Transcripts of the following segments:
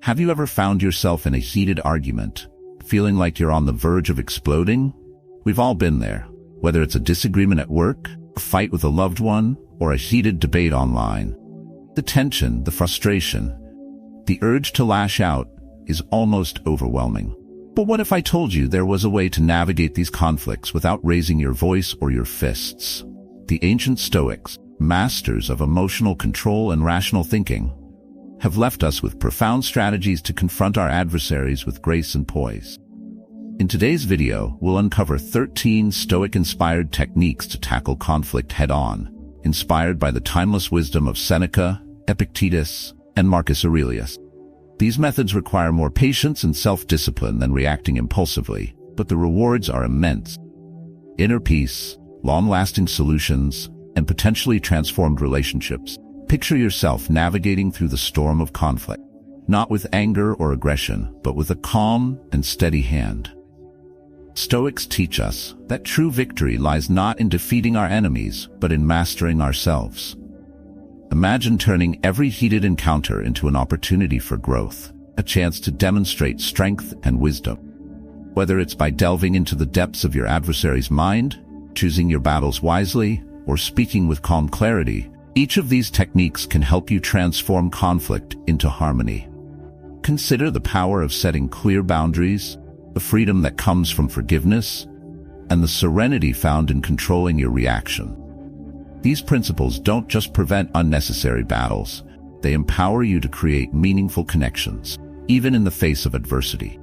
Have you ever found yourself in a heated argument, feeling like you're on the verge of exploding? We've all been there, whether it's a disagreement at work, a fight with a loved one, or a heated debate online. The tension, the frustration, the urge to lash out is almost overwhelming. But what if I told you there was a way to navigate these conflicts without raising your voice or your fists? The ancient Stoics, masters of emotional control and rational thinking, have left us with profound strategies to confront our adversaries with grace and poise. In today's video, we'll uncover 13 Stoic-inspired techniques to tackle conflict head-on, inspired by the timeless wisdom of Seneca, Epictetus, and Marcus Aurelius. These methods require more patience and self-discipline than reacting impulsively, but the rewards are immense. Inner peace, long-lasting solutions, and potentially transformed relationships. Picture yourself navigating through the storm of conflict, not with anger or aggression, but with a calm and steady hand. Stoics teach us that true victory lies not in defeating our enemies, but in mastering ourselves. Imagine turning every heated encounter into an opportunity for growth, a chance to demonstrate strength and wisdom. Whether it's by delving into the depths of your adversary's mind, choosing your battles wisely, or speaking with calm clarity, each of these techniques can help you transform conflict into harmony. Consider the power of setting clear boundaries, the freedom that comes from forgiveness, and the serenity found in controlling your reaction. These principles don't just prevent unnecessary battles, they empower you to create meaningful connections, even in the face of adversity.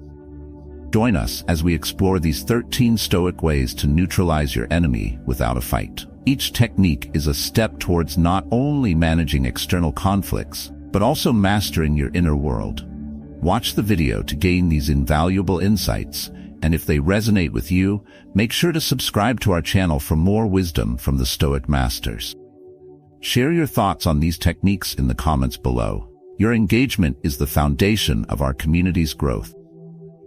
Join us as we explore these 13 Stoic ways to neutralize your enemy without a fight. Each technique is a step towards not only managing external conflicts, but also mastering your inner world. Watch the video to gain these invaluable insights, and if they resonate with you, make sure to subscribe to our channel for more wisdom from the Stoic Masters. Share your thoughts on these techniques in the comments below. Your engagement is the foundation of our community's growth.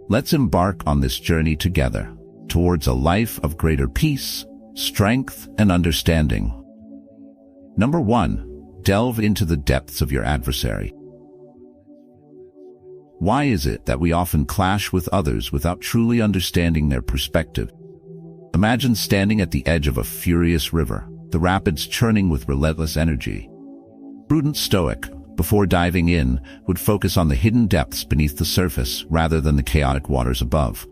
Let's embark on this journey together, towards a life of greater peace, strength, and understanding. Number 1. Delve into the depths of your adversary. Why is it that we often clash with others without truly understanding their perspective? Imagine standing at the edge of a furious river, the rapids churning with relentless energy. Prudent Stoic, before diving in, would focus on the hidden depths beneath the surface rather than the chaotic waters above.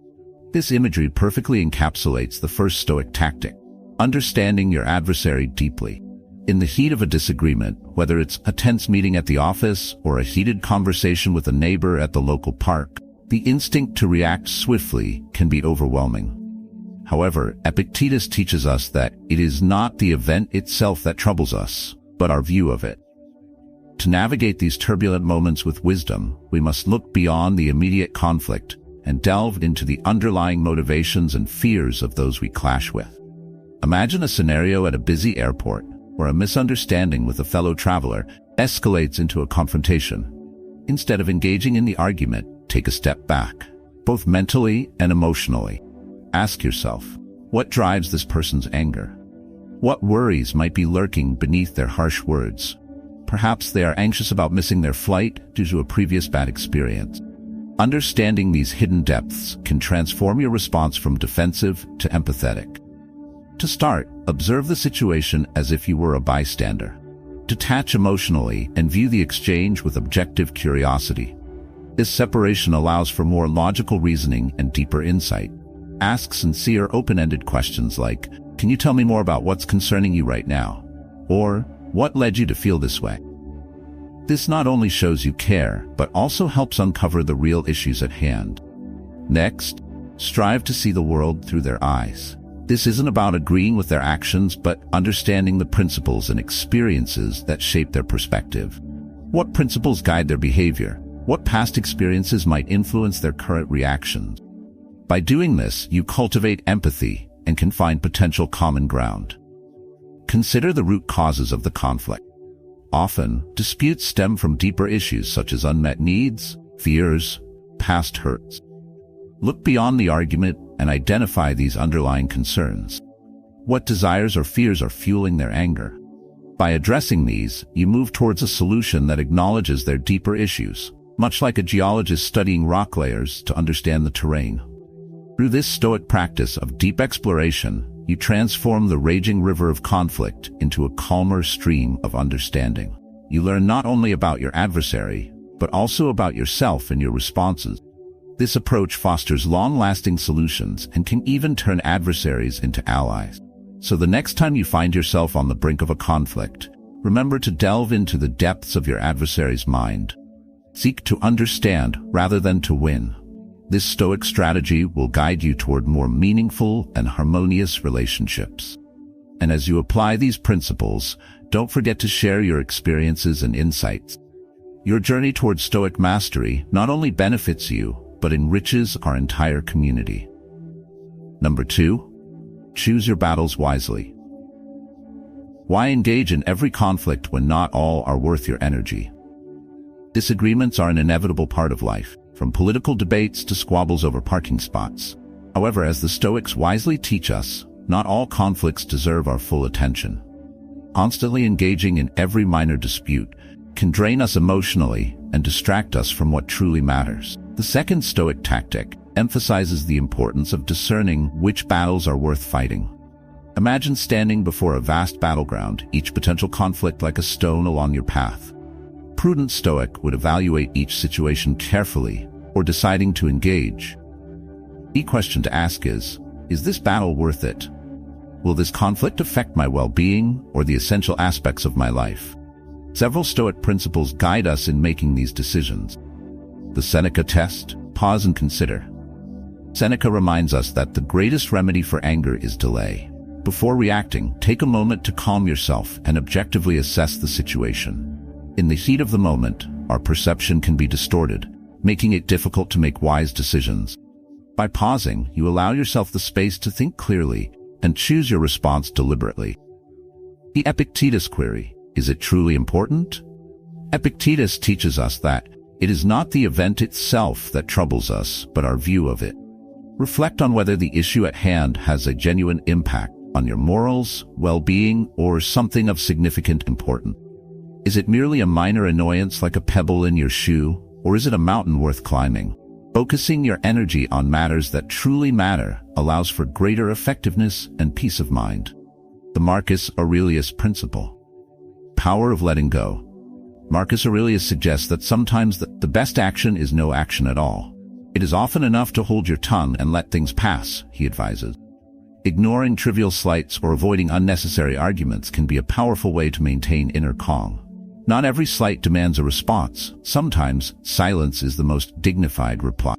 This imagery perfectly encapsulates the first Stoic tactic: understanding your adversary deeply. In the heat of a disagreement, whether it's a tense meeting at the office or a heated conversation with a neighbor at the local park, the instinct to react swiftly can be overwhelming. However, Epictetus teaches us that it is not the event itself that troubles us, but our view of it. To navigate these turbulent moments with wisdom, we must look beyond the immediate conflict and delve into the underlying motivations and fears of those we clash with. Imagine a scenario at a busy airport, where a misunderstanding with a fellow traveler escalates into a confrontation. Instead of engaging in the argument, take a step back, both mentally and emotionally. Ask yourself, what drives this person's anger? What worries might be lurking beneath their harsh words? Perhaps they are anxious about missing their flight due to a previous bad experience. Understanding these hidden depths can transform your response from defensive to empathetic. To start, observe the situation as if you were a bystander. Detach emotionally and view the exchange with objective curiosity. This separation allows for more logical reasoning and deeper insight. Ask sincere, open-ended questions like, "Can you tell me more about what's concerning you right now?" Or, "What led you to feel this way?" This not only shows you care, but also helps uncover the real issues at hand. Next, strive to see the world through their eyes. This isn't about agreeing with their actions, but understanding the principles and experiences that shape their perspective. What principles guide their behavior? What past experiences might influence their current reactions? By doing this, you cultivate empathy and can find potential common ground. Consider the root causes of the conflict. Often, disputes stem from deeper issues such as unmet needs, fears, past hurts. Look beyond the argument and identify these underlying concerns. What desires or fears are fueling their anger? By addressing these, you move towards a solution that acknowledges their deeper issues, much like a geologist studying rock layers to understand the terrain. Through this Stoic practice of deep exploration, you transform the raging river of conflict into a calmer stream of understanding. You learn not only about your adversary, but also about yourself and your responses. This approach fosters long-lasting solutions and can even turn adversaries into allies. So the next time you find yourself on the brink of a conflict, remember to delve into the depths of your adversary's mind. Seek to understand rather than to win. This Stoic strategy will guide you toward more meaningful and harmonious relationships. And as you apply these principles, don't forget to share your experiences and insights. Your journey toward Stoic mastery not only benefits you, but enriches our entire community. Number 2, choose your battles wisely. Why engage in every conflict when not all are worth your energy? Disagreements are an inevitable part of life, from political debates to squabbles over parking spots. However, as the Stoics wisely teach us, not all conflicts deserve our full attention. Constantly engaging in every minor dispute can drain us emotionally and distract us from what truly matters. The second Stoic tactic emphasizes the importance of discerning which battles are worth fighting. Imagine standing before a vast battleground, each potential conflict like a stone along your path. A prudent Stoic would evaluate each situation carefully before deciding to engage. The key question to ask is this battle worth it? Will this conflict affect my well-being or the essential aspects of my life? Several Stoic principles guide us in making these decisions. The Seneca test: pause and consider. Seneca reminds us that the greatest remedy for anger is delay. Before reacting, take a moment to calm yourself and objectively assess the situation. In the heat of the moment, our perception can be distorted, making it difficult to make wise decisions. By pausing, you allow yourself the space to think clearly and choose your response deliberately. The Epictetus query: is it truly important? Epictetus teaches us that it is not the event itself that troubles us, but our view of it. Reflect on whether the issue at hand has a genuine impact on your morals, well-being, or something of significant importance. Is it merely a minor annoyance like a pebble in your shoe, or is it a mountain worth climbing? Focusing your energy on matters that truly matter allows for greater effectiveness and peace of mind. The Marcus Aurelius Principle. Power of letting go. Marcus Aurelius suggests that sometimes the best action is no action at all. It is often enough to hold your tongue and let things pass, he advises. Ignoring trivial slights or avoiding unnecessary arguments can be a powerful way to maintain inner calm. Not every slight demands a response. Sometimes, silence is the most dignified reply.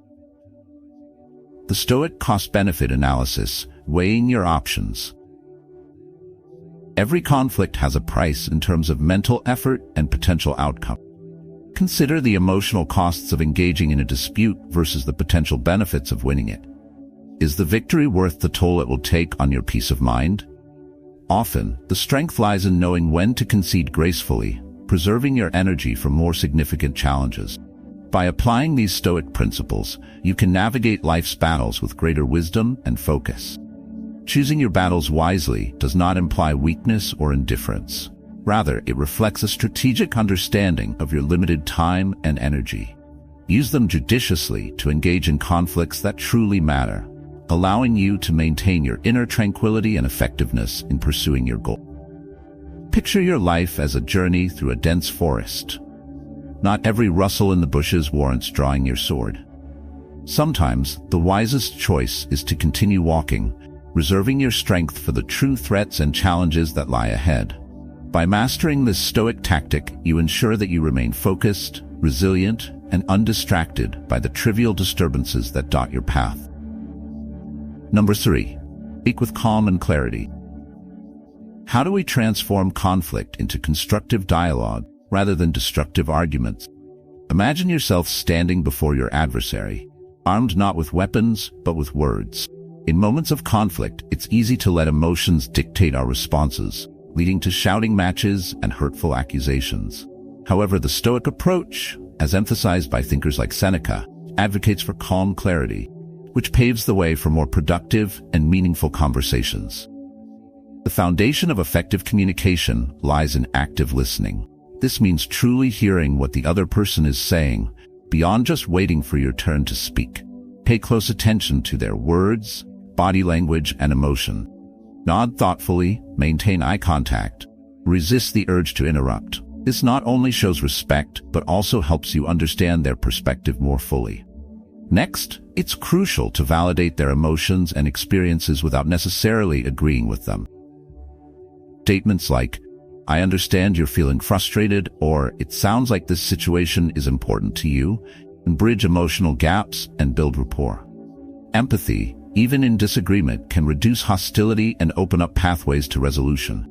The Stoic cost-benefit analysis: weighing your options. Every conflict has a price in terms of mental effort and potential outcome. Consider the emotional costs of engaging in a dispute versus the potential benefits of winning it. Is the victory worth the toll it will take on your peace of mind? Often, the strength lies in knowing when to concede gracefully, preserving your energy for more significant challenges. By applying these Stoic principles, you can navigate life's battles with greater wisdom and focus. Choosing your battles wisely does not imply weakness or indifference. Rather, it reflects a strategic understanding of your limited time and energy. Use them judiciously to engage in conflicts that truly matter, allowing you to maintain your inner tranquility and effectiveness in pursuing your goal. Picture your life as a journey through a dense forest. Not every rustle in the bushes warrants drawing your sword. Sometimes, the wisest choice is to continue walking, reserving your strength for the true threats and challenges that lie ahead. By mastering this Stoic tactic, you ensure that you remain focused, resilient, and undistracted by the trivial disturbances that dot your path. Number 3. Speak with calm and clarity. How do we transform conflict into constructive dialogue rather than destructive arguments? Imagine yourself standing before your adversary, armed not with weapons, but with words. In moments of conflict, it's easy to let emotions dictate our responses, leading to shouting matches and hurtful accusations. However, the Stoic approach, as emphasized by thinkers like Seneca, advocates for calm clarity, which paves the way for more productive and meaningful conversations. The foundation of effective communication lies in active listening. This means truly hearing what the other person is saying, beyond just waiting for your turn to speak. Pay close attention to their words, body language, and emotion. Nod thoughtfully, maintain eye contact, resist the urge to interrupt. This not only shows respect, but also helps you understand their perspective more fully. Next, it's crucial to validate their emotions and experiences without necessarily agreeing with them. Statements like, "I understand you're feeling frustrated," or "It sounds like this situation is important to you," can bridge emotional gaps and build rapport. Empathy, even in disagreement, can reduce hostility and open up pathways to resolution.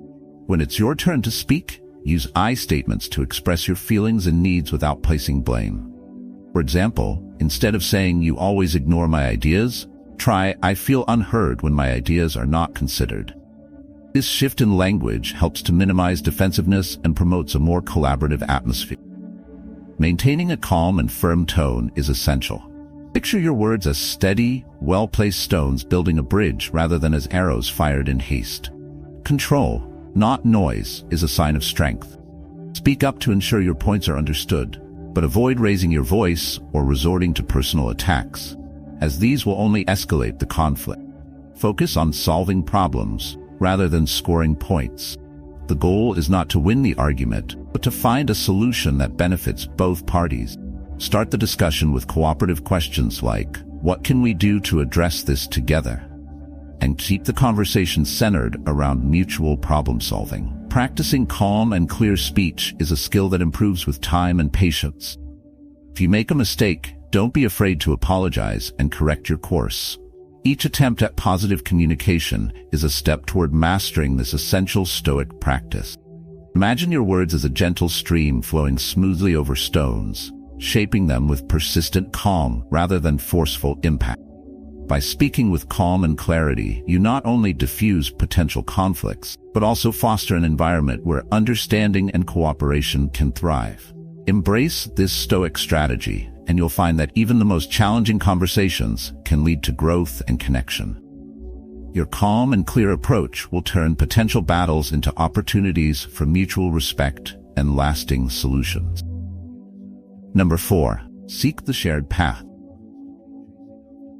When it's your turn to speak, use I statements to express your feelings and needs without placing blame. For example, instead of saying "You always ignore my ideas," try "I feel unheard when my ideas are not considered." This shift in language helps to minimize defensiveness and promotes a more collaborative atmosphere. Maintaining a calm and firm tone is essential. Picture your words as steady, well-placed stones building a bridge rather than as arrows fired in haste. Control, not noise, is a sign of strength. Speak up to ensure your points are understood, but avoid raising your voice or resorting to personal attacks, as these will only escalate the conflict. Focus on solving problems rather than scoring points. The goal is not to win the argument, but to find a solution that benefits both parties. Start the discussion with cooperative questions like, "What can we do to address this together?" And keep the conversation centered around mutual problem solving. Practicing calm and clear speech is a skill that improves with time and patience. If you make a mistake, don't be afraid to apologize and correct your course. Each attempt at positive communication is a step toward mastering this essential Stoic practice. Imagine your words as a gentle stream flowing smoothly over stones, shaping them with persistent calm rather than forceful impact. By speaking with calm and clarity, you not only diffuse potential conflicts, but also foster an environment where understanding and cooperation can thrive. Embrace this Stoic strategy, and you'll find that even the most challenging conversations can lead to growth and connection. Your calm and clear approach will turn potential battles into opportunities for mutual respect and lasting solutions. Number 4. Seek the shared path.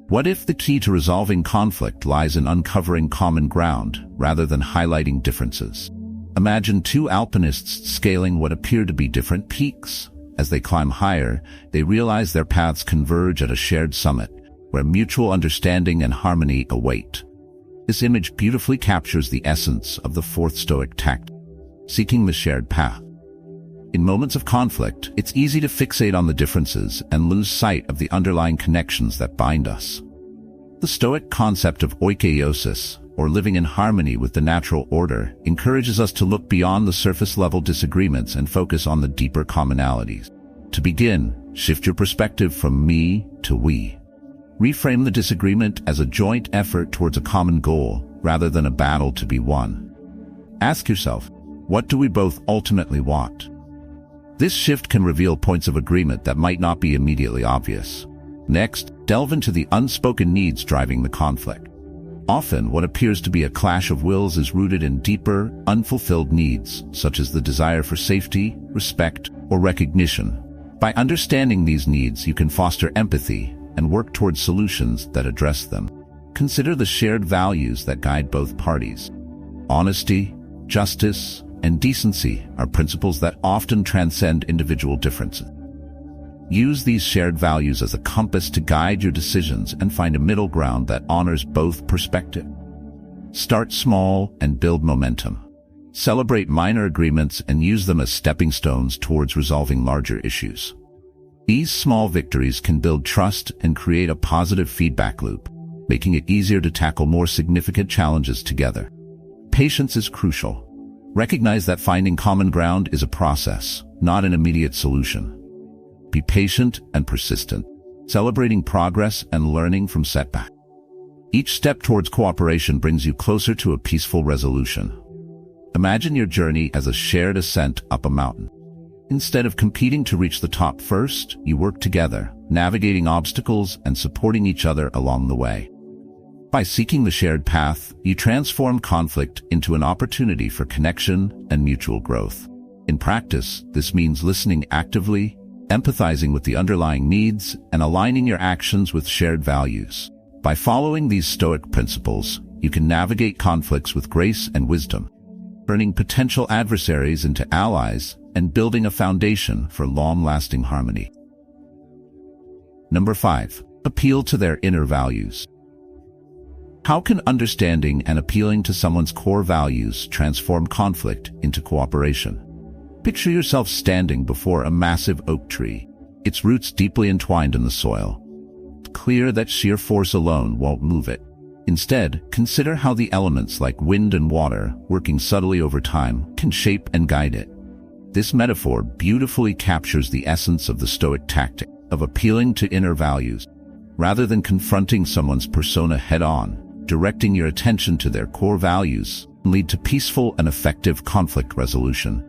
What if the key to resolving conflict lies in uncovering common ground rather than highlighting differences? Imagine two alpinists scaling what appear to be different peaks. As they climb higher, they realize their paths converge at a shared summit, where mutual understanding and harmony await. This image beautifully captures the essence of the fourth Stoic tactic, seeking the shared path. In moments of conflict, it's easy to fixate on the differences and lose sight of the underlying connections that bind us. The Stoic concept of oikeiosis, or living in harmony with the natural order, encourages us to look beyond the surface-level disagreements and focus on the deeper commonalities. To begin, shift your perspective from me to we. Reframe the disagreement as a joint effort towards a common goal, rather than a battle to be won. Ask yourself, what do we both ultimately want? This shift can reveal points of agreement that might not be immediately obvious. Next, delve into the unspoken needs driving the conflict. Often, what appears to be a clash of wills is rooted in deeper, unfulfilled needs, such as the desire for safety, respect, or recognition. By understanding these needs, you can foster empathy and work towards solutions that address them. Consider the shared values that guide both parties. Honesty, justice, and decency are principles that often transcend individual differences. Use these shared values as a compass to guide your decisions and find a middle ground that honors both perspectives. Start small and build momentum. Celebrate minor agreements and use them as stepping stones towards resolving larger issues. These small victories can build trust and create a positive feedback loop, making it easier to tackle more significant challenges together. Patience is crucial. Recognize that finding common ground is a process, not an immediate solution. Be patient and persistent, celebrating progress and learning from setbacks. Each step towards cooperation brings you closer to a peaceful resolution. Imagine your journey as a shared ascent up a mountain. Instead of competing to reach the top first, you work together, navigating obstacles and supporting each other along the way. By seeking the shared path, you transform conflict into an opportunity for connection and mutual growth. In practice, this means listening actively, empathizing with the underlying needs, and aligning your actions with shared values. By following these Stoic principles, you can navigate conflicts with grace and wisdom, turning potential adversaries into allies and building a foundation for long-lasting harmony. Number 5. Appeal to their inner values. How can understanding and appealing to someone's core values transform conflict into cooperation? Picture yourself standing before a massive oak tree, its roots deeply entwined in the soil. It's clear that sheer force alone won't move it. Instead, consider how the elements like wind and water, working subtly over time, can shape and guide it. This metaphor beautifully captures the essence of the Stoic tactic of appealing to inner values. Rather than confronting someone's persona head-on, directing your attention to their core values can lead to peaceful and effective conflict resolution.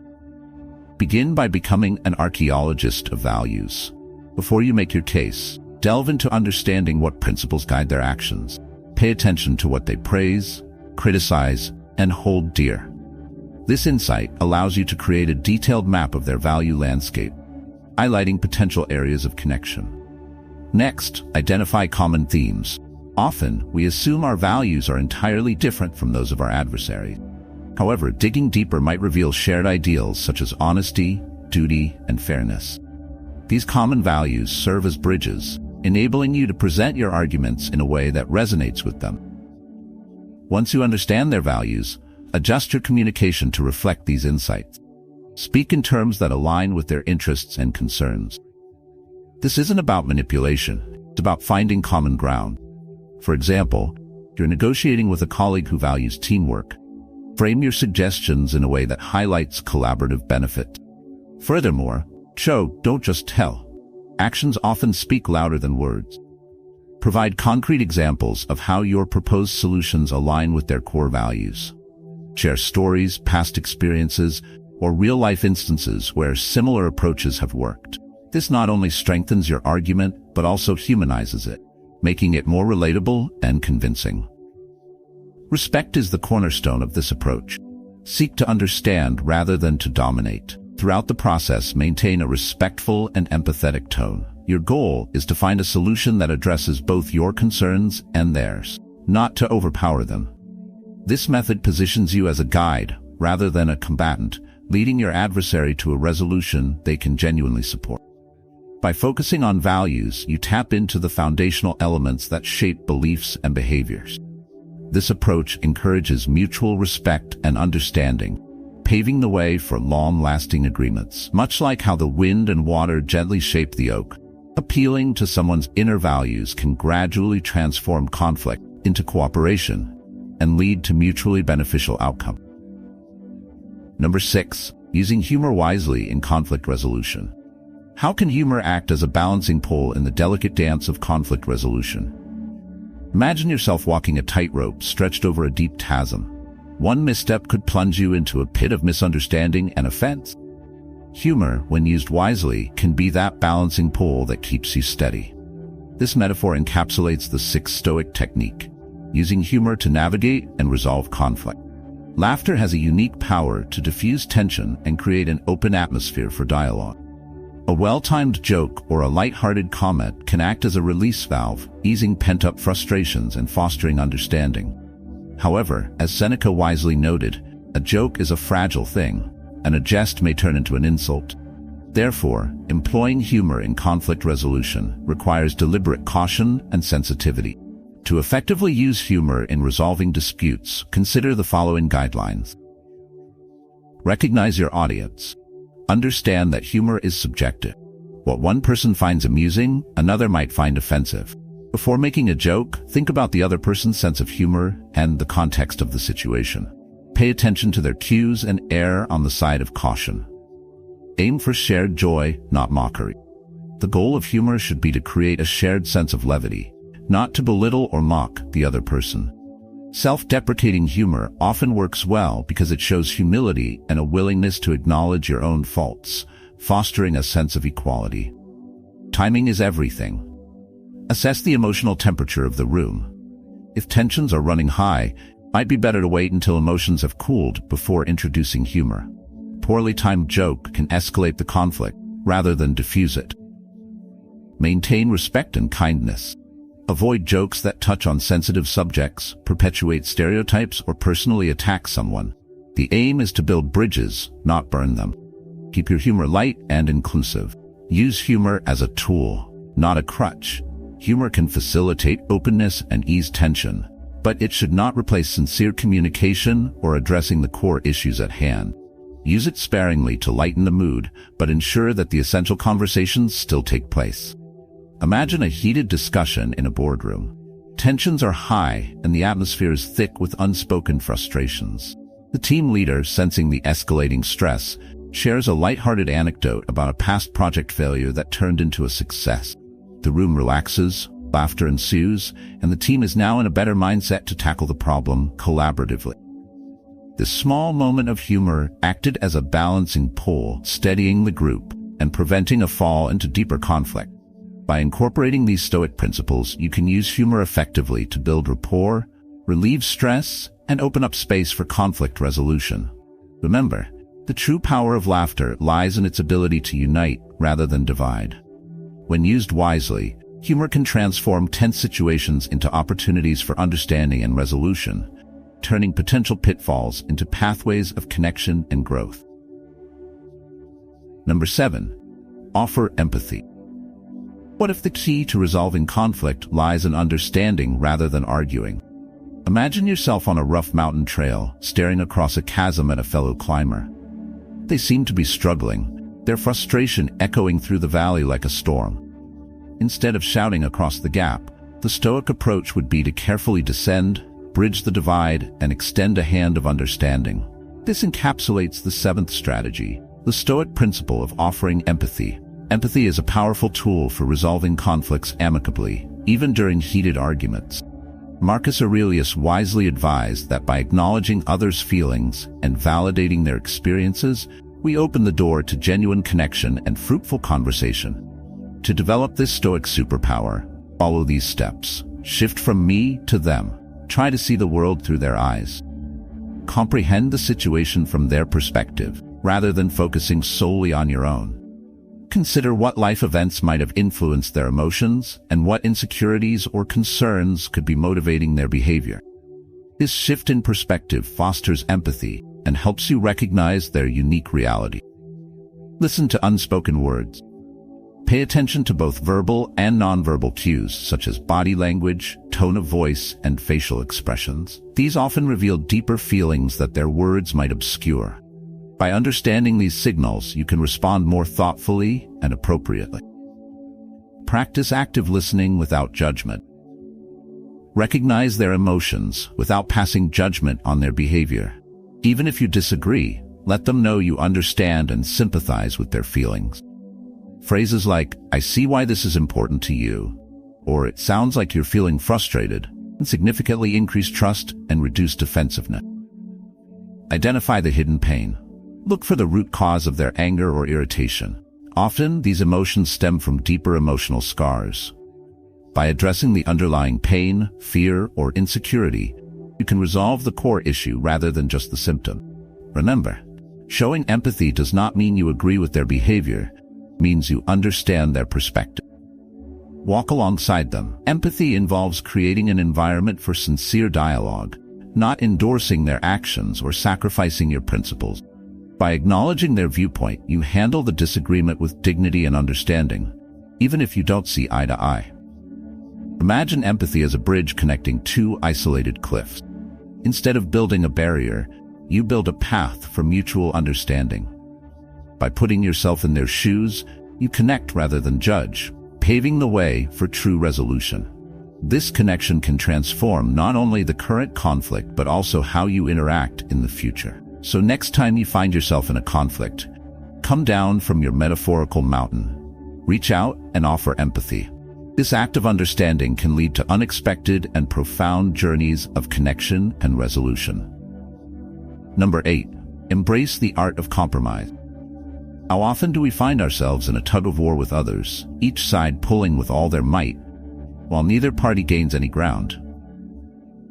Begin by becoming an archaeologist of values. Before you make your case, delve into understanding what principles guide their actions. Pay attention to what they praise, criticize, and hold dear. This insight allows you to create a detailed map of their value landscape, highlighting potential areas of connection. Next, identify common themes. Often, we assume our values are entirely different from those of our adversaries. However, digging deeper might reveal shared ideals such as honesty, duty, and fairness. These common values serve as bridges, enabling you to present your arguments in a way that resonates with them. Once you understand their values, adjust your communication to reflect these insights. Speak in terms that align with their interests and concerns. This isn't about manipulation, it's about finding common ground. For example, you're negotiating with a colleague who values teamwork. Frame your suggestions in a way that highlights collaborative benefit. Furthermore, show, don't just tell. Actions often speak louder than words. Provide concrete examples of how your proposed solutions align with their core values. Share stories, past experiences, or real-life instances where similar approaches have worked. This not only strengthens your argument, but also humanizes it, making it more relatable and convincing. Respect is the cornerstone of this approach. Seek to understand rather than to dominate. Throughout the process, maintain a respectful and empathetic tone. Your goal is to find a solution that addresses both your concerns and theirs, not to overpower them. This method positions you as a guide rather than a combatant, leading your adversary to a resolution they can genuinely support. By focusing on values, you tap into the foundational elements that shape beliefs and behaviors. This approach encourages mutual respect and understanding, paving the way for long-lasting agreements. Much like how the wind and water gently shape the oak, appealing to someone's inner values can gradually transform conflict into cooperation and lead to mutually beneficial outcomes. Number 6. Using humor wisely in conflict resolution. How can humor act as a balancing pole in the delicate dance of conflict resolution? Imagine yourself walking a tightrope stretched over a deep chasm. One misstep could plunge you into a pit of misunderstanding and offense. Humor, when used wisely, can be that balancing pole that keeps you steady. This metaphor encapsulates the 6 Stoic technique, using humor to navigate and resolve conflict. Laughter has a unique power to diffuse tension and create an open atmosphere for dialogue. A well-timed joke or a light-hearted comment can act as a release valve, easing pent-up frustrations and fostering understanding. However, as Seneca wisely noted, a joke is a fragile thing, and a jest may turn into an insult. Therefore, employing humor in conflict resolution requires deliberate caution and sensitivity. To effectively use humor in resolving disputes, consider the following guidelines. Recognize your audience. Understand that humor is subjective. What one person finds amusing, another might find offensive. Before making a joke, think about the other person's sense of humor and the context of the situation. Pay attention to their cues and err on the side of caution. Aim for shared joy, not mockery. The goal of humor should be to create a shared sense of levity, not to belittle or mock the other person. Self-deprecating humor often works well because it shows humility and a willingness to acknowledge your own faults, fostering a sense of equality. Timing is everything. Assess the emotional temperature of the room. If tensions are running high, it might be better to wait until emotions have cooled before introducing humor. A poorly timed joke can escalate the conflict, rather than diffuse it. Maintain respect and kindness. Avoid jokes that touch on sensitive subjects, perpetuate stereotypes, or personally attack someone. The aim is to build bridges, not burn them. Keep your humor light and inclusive. Use humor as a tool, not a crutch. Humor can facilitate openness and ease tension, but it should not replace sincere communication or addressing the core issues at hand. Use it sparingly to lighten the mood, but ensure that the essential conversations still take place. Imagine a heated discussion in a boardroom. Tensions are high and the atmosphere is thick with unspoken frustrations. The team leader, sensing the escalating stress, shares a lighthearted anecdote about a past project failure that turned into a success. The room relaxes, laughter ensues, and the team is now in a better mindset to tackle the problem collaboratively. This small moment of humor acted as a balancing pole, steadying the group and preventing a fall into deeper conflict. By incorporating these Stoic principles, you can use humor effectively to build rapport, relieve stress, and open up space for conflict resolution. Remember, the true power of laughter lies in its ability to unite rather than divide. When used wisely, humor can transform tense situations into opportunities for understanding and resolution, turning potential pitfalls into pathways of connection and growth. Number 7. Offer empathy. What if the key to resolving conflict lies in understanding rather than arguing? Imagine yourself on a rough mountain trail, staring across a chasm at a fellow climber. They seem to be struggling, their frustration echoing through the valley like a storm. Instead of shouting across the gap, the Stoic approach would be to carefully descend, bridge the divide, and extend a hand of understanding. This encapsulates the 7th strategy, the Stoic principle of offering empathy. Empathy is a powerful tool for resolving conflicts amicably, even during heated arguments. Marcus Aurelius wisely advised that by acknowledging others' feelings and validating their experiences, we open the door to genuine connection and fruitful conversation. To develop this Stoic superpower, follow these steps. Shift from me to them. Try to see the world through their eyes. Comprehend the situation from their perspective, rather than focusing solely on your own. Consider what life events might have influenced their emotions and what insecurities or concerns could be motivating their behavior. This shift in perspective fosters empathy and helps you recognize their unique reality. Listen to unspoken words. Pay attention to both verbal and nonverbal cues such as body language, tone of voice, and facial expressions. These often reveal deeper feelings that their words might obscure. By understanding these signals, you can respond more thoughtfully and appropriately. Practice active listening without judgment. Recognize their emotions without passing judgment on their behavior. Even if you disagree, let them know you understand and sympathize with their feelings. Phrases like, "I see why this is important to you," or "it sounds like you're feeling frustrated," can significantly increase trust and reduce defensiveness. Identify the hidden pain. Look for the root cause of their anger or irritation. Often, these emotions stem from deeper emotional scars. By addressing the underlying pain, fear, or insecurity, you can resolve the core issue rather than just the symptom. Remember, showing empathy does not mean you agree with their behavior. It means you understand their perspective. Walk alongside them. Empathy involves creating an environment for sincere dialogue, not endorsing their actions or sacrificing your principles. By acknowledging their viewpoint, you handle the disagreement with dignity and understanding, even if you don't see eye to eye. Imagine empathy as a bridge connecting two isolated cliffs. Instead of building a barrier, you build a path for mutual understanding. By putting yourself in their shoes, you connect rather than judge, paving the way for true resolution. This connection can transform not only the current conflict but also how you interact in the future. So next time you find yourself in a conflict, come down from your metaphorical mountain. Reach out and offer empathy. This act of understanding can lead to unexpected and profound journeys of connection and resolution. Number 8. Embrace the art of compromise. How often do we find ourselves in a tug-of-war with others, each side pulling with all their might, while neither party gains any ground?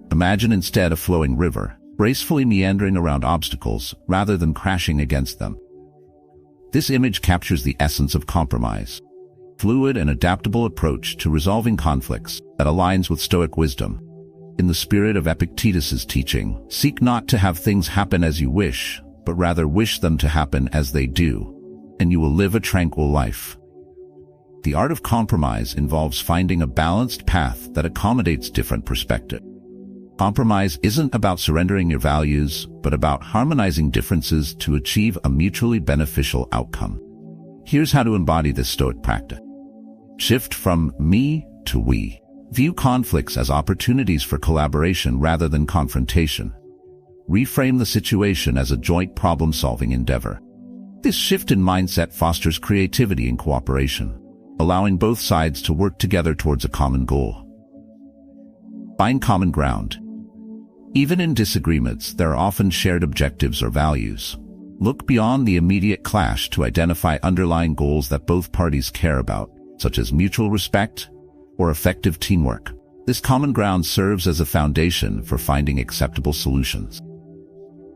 Imagine instead a flowing river, gracefully meandering around obstacles rather than crashing against them. This image captures the essence of compromise, fluid and adaptable approach to resolving conflicts that aligns with Stoic wisdom. In the spirit of Epictetus's teaching, seek not to have things happen as you wish, but rather wish them to happen as they do, and you will live a tranquil life. The art of compromise involves finding a balanced path that accommodates different perspectives. Compromise isn't about surrendering your values, but about harmonizing differences to achieve a mutually beneficial outcome. Here's how to embody this Stoic practice. Shift from me to we. View conflicts as opportunities for collaboration rather than confrontation. Reframe the situation as a joint problem-solving endeavor. This shift in mindset fosters creativity and cooperation, allowing both sides to work together towards a common goal. Find common ground. Even in disagreements, there are often shared objectives or values. Look beyond the immediate clash to identify underlying goals that both parties care about, such as mutual respect or effective teamwork. This common ground serves as a foundation for finding acceptable solutions.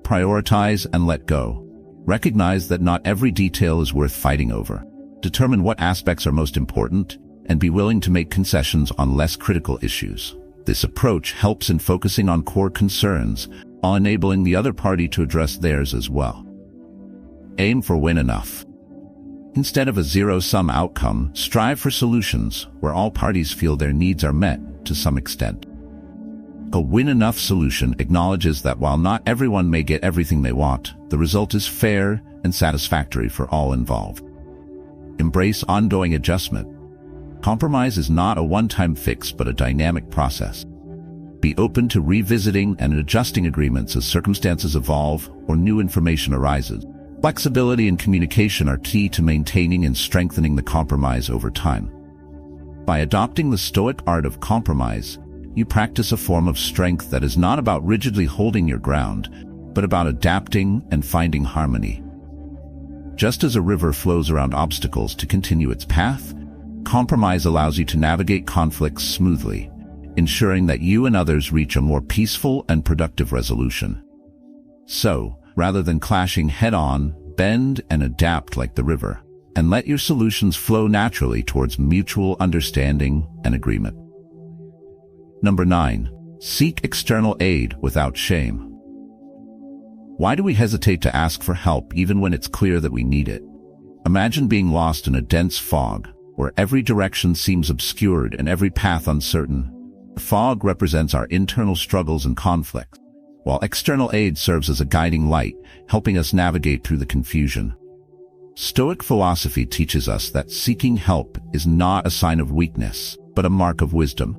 Prioritize and let go. Recognize that not every detail is worth fighting over. Determine what aspects are most important and be willing to make concessions on less critical issues. This approach helps in focusing on core concerns while enabling the other party to address theirs as well. Aim for win enough. Instead of a zero-sum outcome, strive for solutions where all parties feel their needs are met to some extent. A win-enough solution acknowledges that while not everyone may get everything they want, the result is fair and satisfactory for all involved. Embrace ongoing adjustment. Compromise is not a one-time fix but a dynamic process. Be open to revisiting and adjusting agreements as circumstances evolve or new information arises. Flexibility and communication are key to maintaining and strengthening the compromise over time. By adopting the Stoic art of compromise, you practice a form of strength that is not about rigidly holding your ground, but about adapting and finding harmony. Just as a river flows around obstacles to continue its path, compromise allows you to navigate conflicts smoothly, ensuring that you and others reach a more peaceful and productive resolution. So, rather than clashing head-on, bend and adapt like the river, and let your solutions flow naturally towards mutual understanding and agreement. Number 9. Seek external aid without shame. Why do we hesitate to ask for help even when it's clear that we need it? Imagine being lost in a dense fog, where every direction seems obscured and every path uncertain. The fog represents our internal struggles and conflicts, while external aid serves as a guiding light, helping us navigate through the confusion. Stoic philosophy teaches us that seeking help is not a sign of weakness, but a mark of wisdom.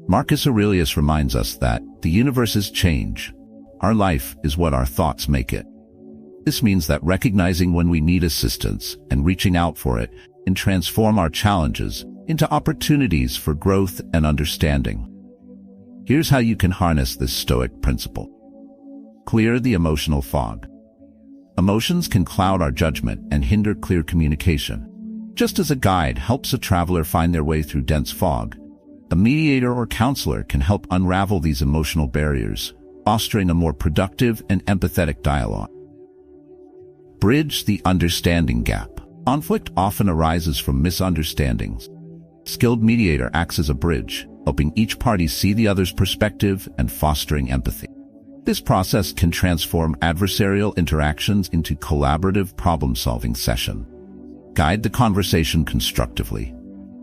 Marcus Aurelius reminds us that the universe is change. Our life is what our thoughts make it. This means that recognizing when we need assistance and reaching out for it can transform our challenges into opportunities for growth and understanding. Here's how you can harness this Stoic principle. Clear the emotional fog. Emotions can cloud our judgment and hinder clear communication. Just as a guide helps a traveler find their way through dense fog, a mediator or counselor can help unravel these emotional barriers, fostering a more productive and empathetic dialogue. Bridge the understanding gap. Conflict often arises from misunderstandings. Skilled mediator acts as a bridge, helping each party see the other's perspective and fostering empathy. This process can transform adversarial interactions into collaborative problem-solving sessions. Guide the conversation constructively.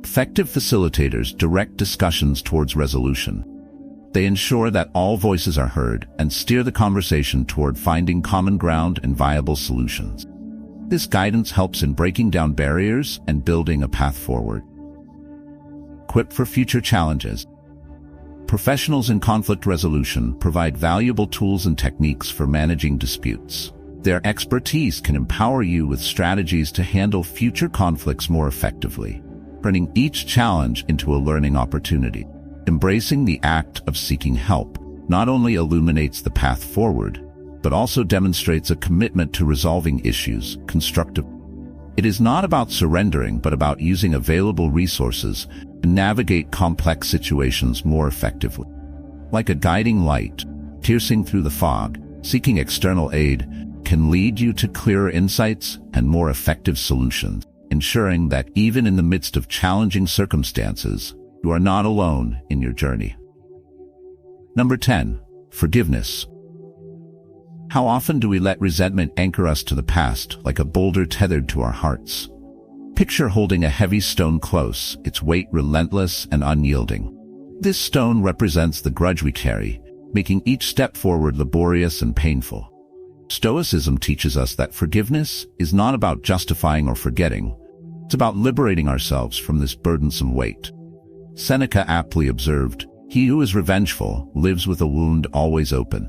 Effective facilitators direct discussions towards resolution. They ensure that all voices are heard and steer the conversation toward finding common ground and viable solutions. This guidance helps in breaking down barriers and building a path forward. Equip for future challenges. Professionals in conflict resolution provide valuable tools and techniques for managing disputes. Their expertise can empower you with strategies to handle future conflicts more effectively, turning each challenge into a learning opportunity. Embracing the act of seeking help not only illuminates the path forward, but also demonstrates a commitment to resolving issues constructively. It is not about surrendering, but about using available resources to navigate complex situations more effectively. Like a guiding light, piercing through the fog, seeking external aid can lead you to clearer insights and more effective solutions, ensuring that even in the midst of challenging circumstances, you are not alone in your journey. Number 10. Forgiveness. How often do we let resentment anchor us to the past like a boulder tethered to our hearts? Picture holding a heavy stone close, its weight relentless and unyielding. This stone represents the grudge we carry, making each step forward laborious and painful. Stoicism teaches us that forgiveness is not about justifying or forgetting. It's about liberating ourselves from this burdensome weight. Seneca aptly observed, "He who is revengeful lives with a wound always open."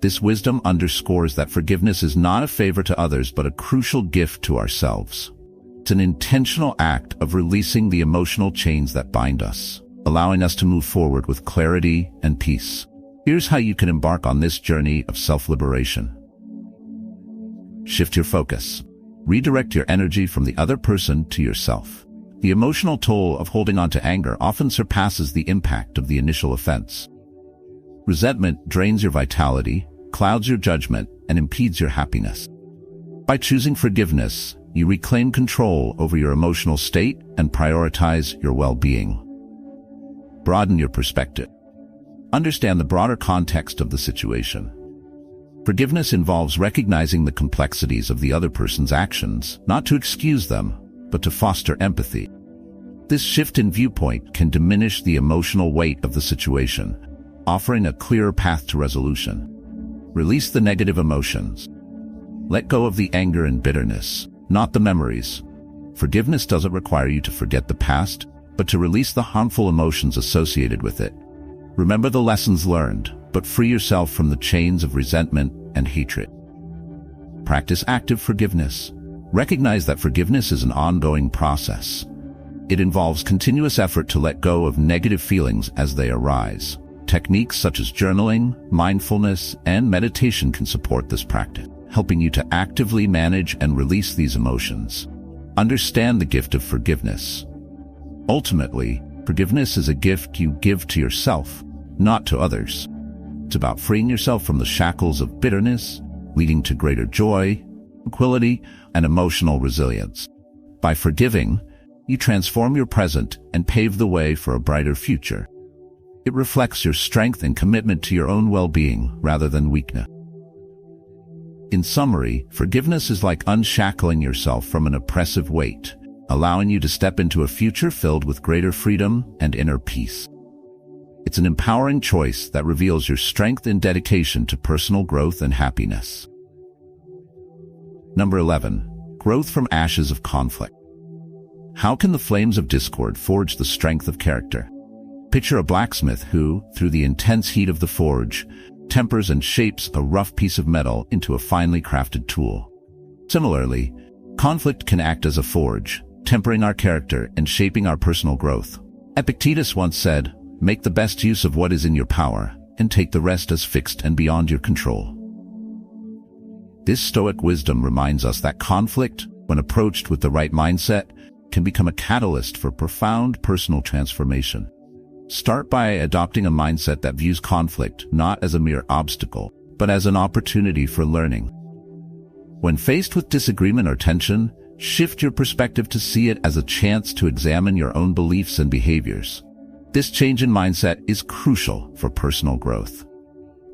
This wisdom underscores that forgiveness is not a favor to others but a crucial gift to ourselves. It's an intentional act of releasing the emotional chains that bind us, allowing us to move forward with clarity and peace. Here's how you can embark on this journey of self-liberation. Shift your focus. Redirect your energy from the other person to yourself. The emotional toll of holding on to anger often surpasses the impact of the initial offense. Resentment drains your vitality, clouds your judgment, and impedes your happiness. By choosing forgiveness, you reclaim control over your emotional state and prioritize your well-being. Broaden your perspective. Understand the broader context of the situation. Forgiveness involves recognizing the complexities of the other person's actions, not to excuse them, but to foster empathy. This shift in viewpoint can diminish the emotional weight of the situation, offering a clearer path to resolution. Release the negative emotions. Let go of the anger and bitterness, not the memories. Forgiveness doesn't require you to forget the past, but to release the harmful emotions associated with it. Remember the lessons learned, but free yourself from the chains of resentment and hatred. Practice active forgiveness. Recognize that forgiveness is an ongoing process. It involves continuous effort to let go of negative feelings as they arise. Techniques such as journaling, mindfulness, and meditation can support this practice, helping you to actively manage and release these emotions. Understand the gift of forgiveness. Ultimately, forgiveness is a gift you give to yourself, not to others. It's about freeing yourself from the shackles of bitterness, leading to greater joy, tranquility, and emotional resilience. By forgiving, you transform your present and pave the way for a brighter future. It reflects your strength and commitment to your own well-being rather than weakness. In summary, forgiveness is like unshackling yourself from an oppressive weight, allowing you to step into a future filled with greater freedom and inner peace. It's an empowering choice that reveals your strength and dedication to personal growth and happiness. Number 11. Growth from ashes of conflict. How can the flames of discord forge the strength of character? Picture a blacksmith who, through the intense heat of the forge, tempers and shapes a rough piece of metal into a finely crafted tool. Similarly, conflict can act as a forge, tempering our character and shaping our personal growth. Epictetus once said, "Make the best use of what is in your power, and take the rest as fixed and beyond your control." This Stoic wisdom reminds us that conflict, when approached with the right mindset, can become a catalyst for profound personal transformation. Start by adopting a mindset that views conflict not as a mere obstacle, but as an opportunity for learning. When faced with disagreement or tension, shift your perspective to see it as a chance to examine your own beliefs and behaviors. This change in mindset is crucial for personal growth.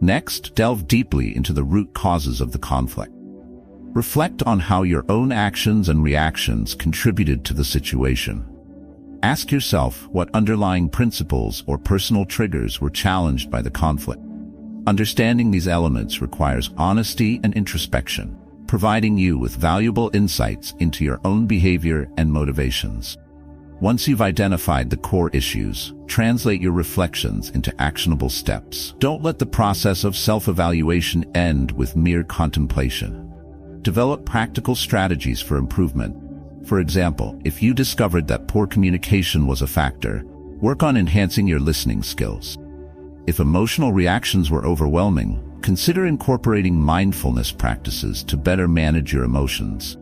Next, delve deeply into the root causes of the conflict. Reflect on how your own actions and reactions contributed to the situation. Ask yourself what underlying principles or personal triggers were challenged by the conflict. Understanding these elements requires honesty and introspection, providing you with valuable insights into your own behavior and motivations. Once you've identified the core issues, translate your reflections into actionable steps. Don't let the process of self-evaluation end with mere contemplation. Develop practical strategies for improvement. For example, if you discovered that poor communication was a factor, work on enhancing your listening skills. If emotional reactions were overwhelming, consider incorporating mindfulness practices to better manage your emotions.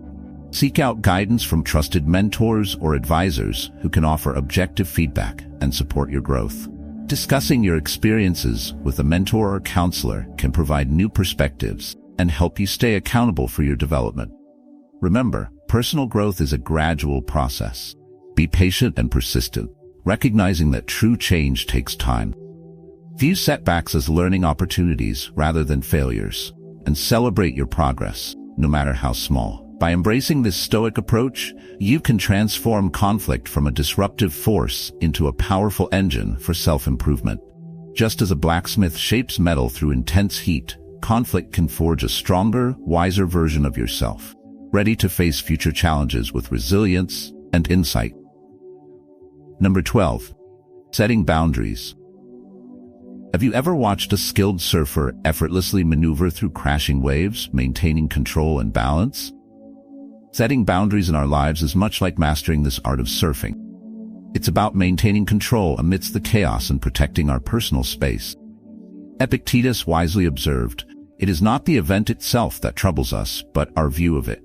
Seek out guidance from trusted mentors or advisors who can offer objective feedback and support your growth. Discussing your experiences with a mentor or counselor can provide new perspectives, and help you stay accountable for your development. Remember, personal growth is a gradual process. Be patient and persistent, recognizing that true change takes time. View setbacks as learning opportunities rather than failures, and celebrate your progress, no matter how small. By embracing this Stoic approach, you can transform conflict from a disruptive force into a powerful engine for self-improvement. Just as a blacksmith shapes metal through intense heat, conflict can forge a stronger, wiser version of yourself, ready to face future challenges with resilience and insight. Number 12. Setting boundaries. Have you ever watched a skilled surfer effortlessly maneuver through crashing waves, maintaining control and balance? Setting boundaries in our lives is much like mastering this art of surfing. It's about maintaining control amidst the chaos and protecting our personal space. Epictetus wisely observed, "It is not the event itself that troubles us, but our view of it."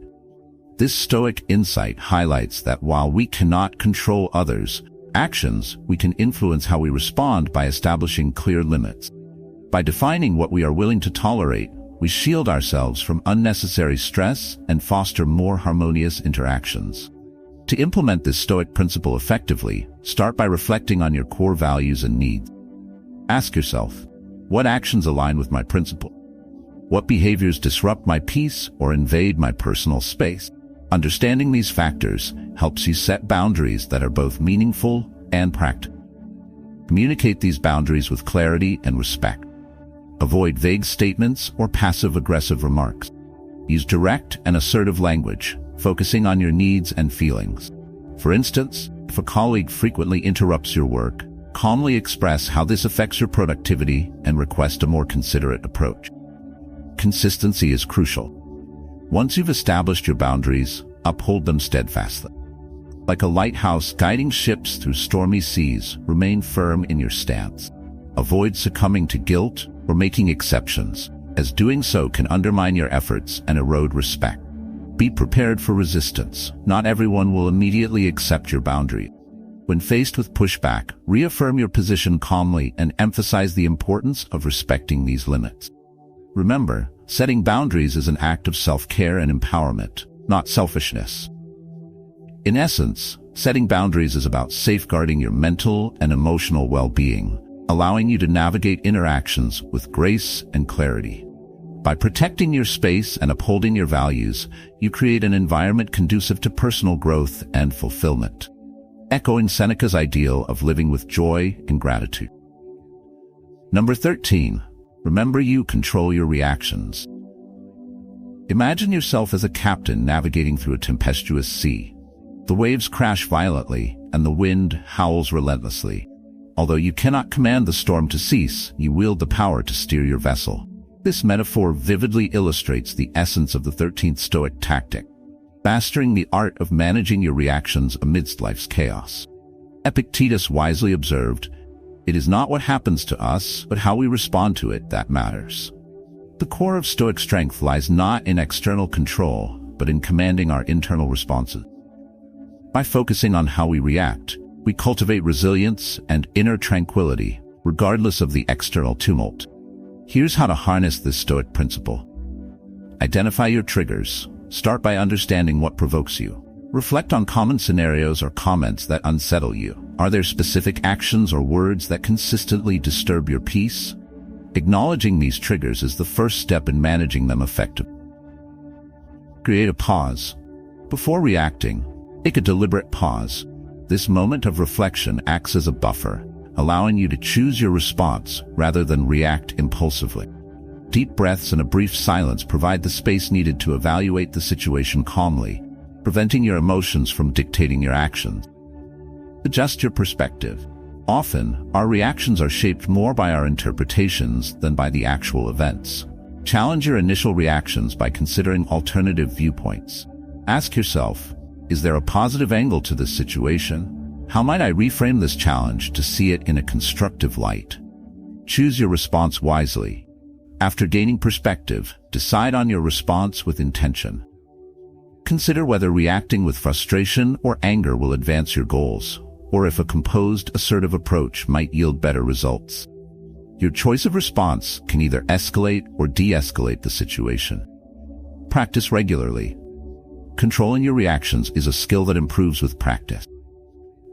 This Stoic insight highlights that while we cannot control others' actions, we can influence how we respond by establishing clear limits. By defining what we are willing to tolerate, we shield ourselves from unnecessary stress and foster more harmonious interactions. To implement this Stoic principle effectively, start by reflecting on your core values and needs. Ask yourself, what actions align with my principle? What behaviors disrupt my peace or invade my personal space? Understanding these factors helps you set boundaries that are both meaningful and practical. Communicate these boundaries with clarity and respect. Avoid vague statements or passive-aggressive remarks. Use direct and assertive language, focusing on your needs and feelings. For instance, if a colleague frequently interrupts your work, calmly express how this affects your productivity and request a more considerate approach. Consistency is crucial. Once you've established your boundaries, uphold them steadfastly. Like a lighthouse guiding ships through stormy seas, remain firm in your stance. Avoid succumbing to guilt or making exceptions, as doing so can undermine your efforts and erode respect. Be prepared for resistance. Not everyone will immediately accept your boundary. When faced with pushback, reaffirm your position calmly and emphasize the importance of respecting these limits. Remember, setting boundaries is an act of self-care and empowerment, not selfishness. In essence, setting boundaries is about safeguarding your mental and emotional well-being, allowing you to navigate interactions with grace and clarity. By protecting your space and upholding your values, you create an environment conducive to personal growth and fulfillment, echoing Seneca's ideal of living with joy and gratitude. Number 13. Remember, you control your reactions. Imagine yourself as a captain navigating through a tempestuous sea. The waves crash violently, and the wind howls relentlessly. Although you cannot command the storm to cease, you wield the power to steer your vessel. This metaphor vividly illustrates the essence of the 13th Stoic tactic, mastering the art of managing your reactions amidst life's chaos. Epictetus wisely observed, "It is not what happens to us, but how we respond to it that matters." The core of Stoic strength lies not in external control, but in commanding our internal responses. By focusing on how we react, we cultivate resilience and inner tranquility, regardless of the external tumult. Here's how to harness this Stoic principle. Identify your triggers. Start by understanding what provokes you. Reflect on common scenarios or comments that unsettle you. Are there specific actions or words that consistently disturb your peace? Acknowledging these triggers is the first step in managing them effectively. Create a pause. Before reacting, take a deliberate pause. This moment of reflection acts as a buffer, allowing you to choose your response rather than react impulsively. Deep breaths and a brief silence provide the space needed to evaluate the situation calmly, preventing your emotions from dictating your actions. Adjust your perspective. Often, our reactions are shaped more by our interpretations than by the actual events. Challenge your initial reactions by considering alternative viewpoints. Ask yourself, is there a positive angle to this situation? How might I reframe this challenge to see it in a constructive light? Choose your response wisely. After gaining perspective, decide on your response with intention. Consider whether reacting with frustration or anger will advance your goals, or if a composed, assertive approach might yield better results. Your choice of response can either escalate or de-escalate the situation. Practice regularly. Controlling your reactions is a skill that improves with practice.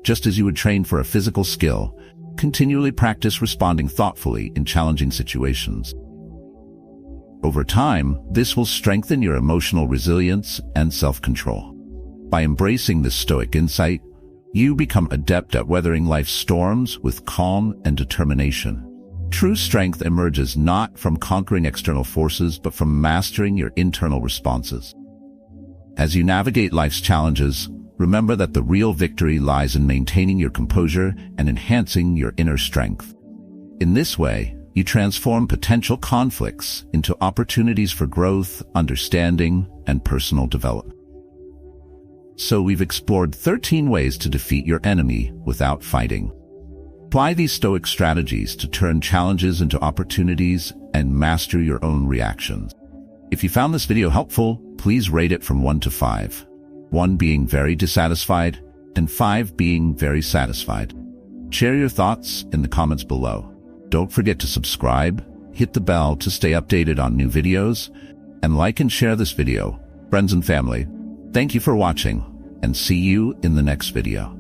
Just as you would train for a physical skill, continually practice responding thoughtfully in challenging situations. Over time, this will strengthen your emotional resilience and self-control. By embracing this Stoic insight, you become adept at weathering life's storms with calm and determination. True strength emerges not from conquering external forces, but from mastering your internal responses. As you navigate life's challenges, remember that the real victory lies in maintaining your composure and enhancing your inner strength. In this way, you transform potential conflicts into opportunities for growth, understanding, and personal development. So we've explored 13 ways to defeat your enemy without fighting. Apply these Stoic strategies to turn challenges into opportunities and master your own reactions. If you found this video helpful, please rate it from 1 to 5. 1 being very dissatisfied and 5 being very satisfied. Share your thoughts in the comments below. Don't forget to subscribe, hit the bell to stay updated on new videos, and like and share this video. Friends and family, thank you for watching, and see you in the next video.